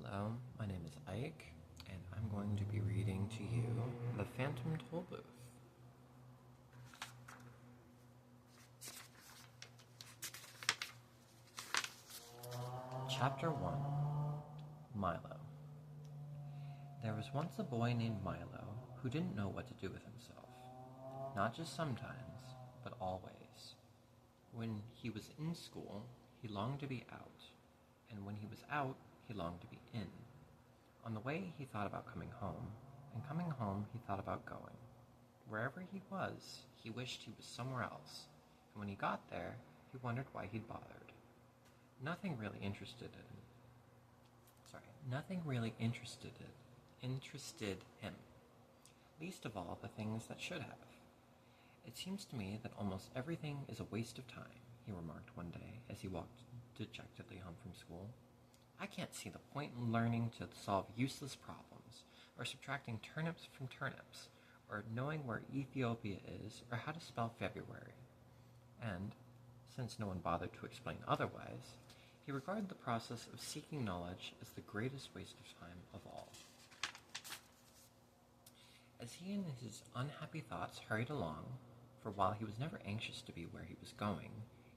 Hello, my name is Ike, and I'm going to be reading to you The Phantom Tollbooth. Chapter 1 Milo. There was once a boy named Milo who didn't know what to do with himself. Not just sometimes, but always. When he was in school, he longed to be out, and when he was out, he longed to be in. On the way, he thought about coming home, and coming home, he thought about going. Wherever he was, he wished he was somewhere else, and when he got there, he wondered why he'd bothered. Nothing really interested him. Least of all the things that should have. It seems to me that almost everything is a waste of time, he remarked one day as he walked dejectedly home from school. I can't see the point in learning to solve useless problems, or subtracting turnips from turnips, or knowing where Ethiopia is, or how to spell February. And, since no one bothered to explain otherwise, he regarded the process of seeking knowledge as the greatest waste of time of all. As he and his unhappy thoughts hurried along, for while he was never anxious to be where he was going,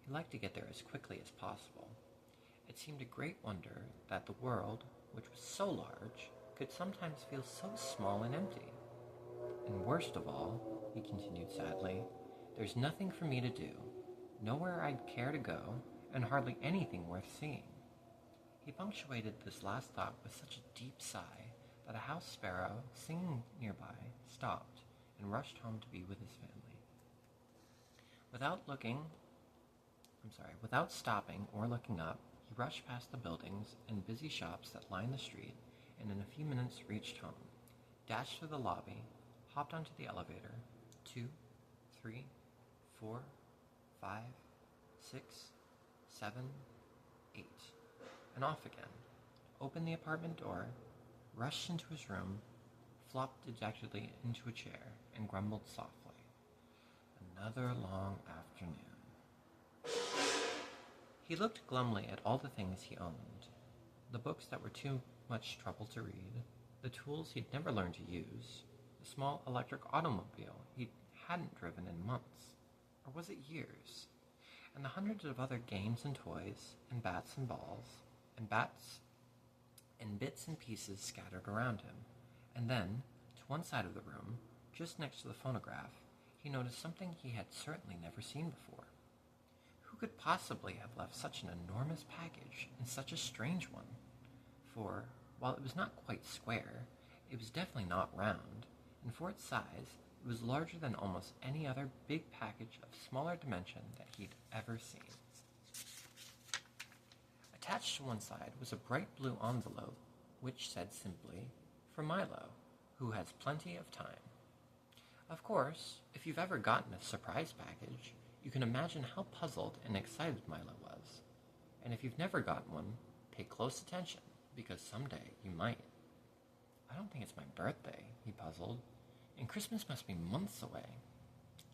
he liked to get there as quickly as possible. It seemed a great wonder that the world, which was so large, could sometimes feel so small and empty. And worst of all, he continued sadly, there's nothing for me to do, nowhere I'd care to go, and hardly anything worth seeing. He punctuated this last thought with such a deep sigh that a house sparrow singing nearby stopped and rushed home to be with his family. Without stopping or looking up, he rushed past the buildings and busy shops that lined the street, and in a few minutes reached home, dashed through the lobby, hopped onto the elevator, 2, 3, 4, 5, 6, 7, 8, and off again, opened the apartment door, rushed into his room, flopped dejectedly into a chair, and grumbled softly, another long afternoon. He looked glumly at all the things he owned, the books that were too much trouble to read, the tools he'd never learned to use, the small electric automobile he hadn't driven in months, or was it years, and the hundreds of other games and toys, and bats and balls, and bits and pieces scattered around him. And then, to one side of the room, just next to the phonograph, he noticed something he had certainly never seen before. Who could possibly have left such an enormous package in such a strange one? For, while it was not quite square, it was definitely not round, and for its size, it was larger than almost any other big package of smaller dimension that he'd ever seen. Attached to one side was a bright blue envelope, which said simply, "For Milo, who has plenty of time." Of course, if you've ever gotten a surprise package, you can imagine how puzzled and excited Milo was. And if you've never gotten one, pay close attention, because someday you might. I don't think it's my birthday, he puzzled, and Christmas must be months away.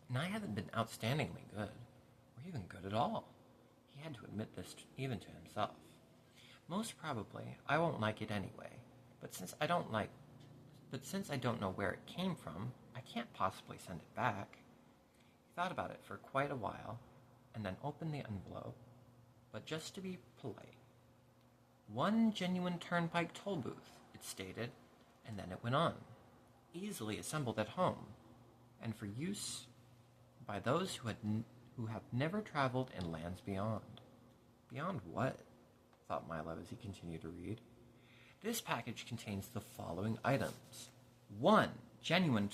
And I haven't been outstandingly good, or even good at all. He had to admit this even to himself. Most probably, I won't like it anyway, but since I don't know where it came from, I can't possibly send it back. He thought about it for quite a while, and then opened the envelope, but just to be polite. "One genuine turnpike toll booth," it stated, and then it went on. "Easily assembled at home, and for use by those who have never traveled in lands beyond." Beyond what? Thought Milo as he continued to read. "This package contains the following items. One genuine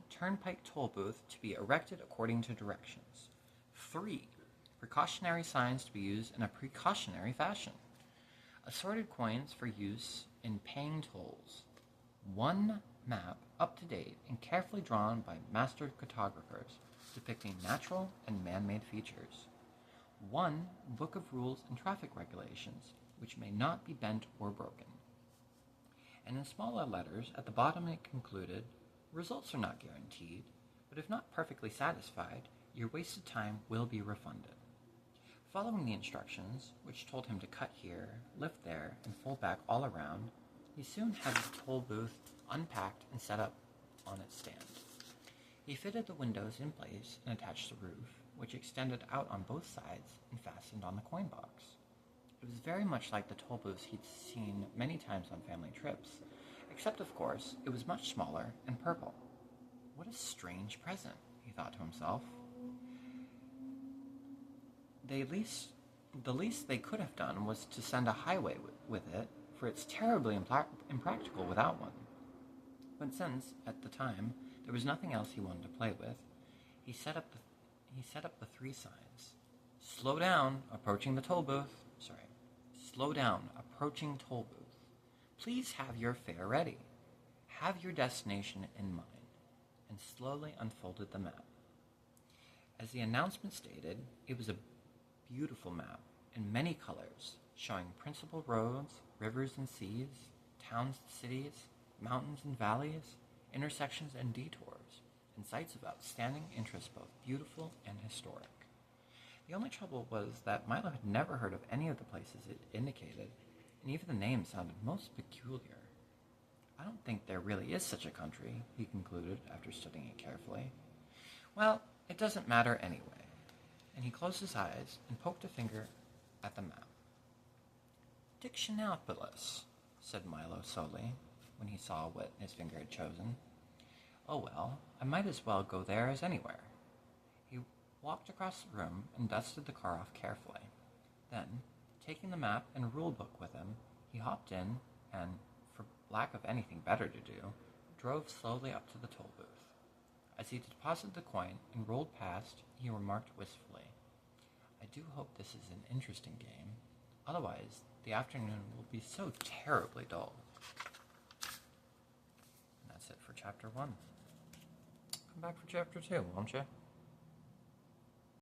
turnpike toll booth to be erected according to directions. 3 precautionary signs to be used in a precautionary fashion. Assorted coins for use in paying tolls. 1 map up to date and carefully drawn by master cartographers depicting natural and man-made features. 1 book of rules and traffic regulations which may not be bent or broken." And in smaller letters at the bottom it concluded, "Results are not guaranteed, but if not perfectly satisfied, your wasted time will be refunded." Following the instructions, which told him to cut here, lift there, and fold back all around, he soon had the toll booth unpacked and set up on its stand. He fitted the windows in place and attached the roof, which extended out on both sides and fastened on the coin box. It was very much like the toll booths he'd seen many times on family trips, except, of course, it was much smaller and purple. What a strange present, he thought to himself. The least they could have done was to send a highway with it, for it's terribly impractical without one. But since, at the time, there was nothing else he wanted to play with, he set up the 3 signs. Slow down, approaching toll booth. Please have your fare ready. Have your destination in mind, and slowly unfolded the map. As the announcement stated, it was a beautiful map in many colors, showing principal roads, rivers and seas, towns and cities, mountains and valleys, intersections and detours, and sites of outstanding interest, both beautiful and historic. The only trouble was that Milo had never heard of any of the places it indicated, and even the names sounded most peculiar. I don't think there really is such a country, he concluded after studying it carefully. Well, it doesn't matter anyway. And he closed his eyes and poked a finger at the map. Dictionopolis, said Milo slowly, when he saw what his finger had chosen. Oh well, I might as well go there as anywhere. He walked across the room and dusted the car off carefully. Then, taking the map and rule book with him, he hopped in and, for lack of anything better to do, drove slowly up to the toll booth. As he deposited the coin and rolled past, he remarked wistfully, I do hope this is an interesting game. Otherwise, the afternoon will be so terribly dull. And that's it for Chapter 1. Come back for Chapter 2, won't you?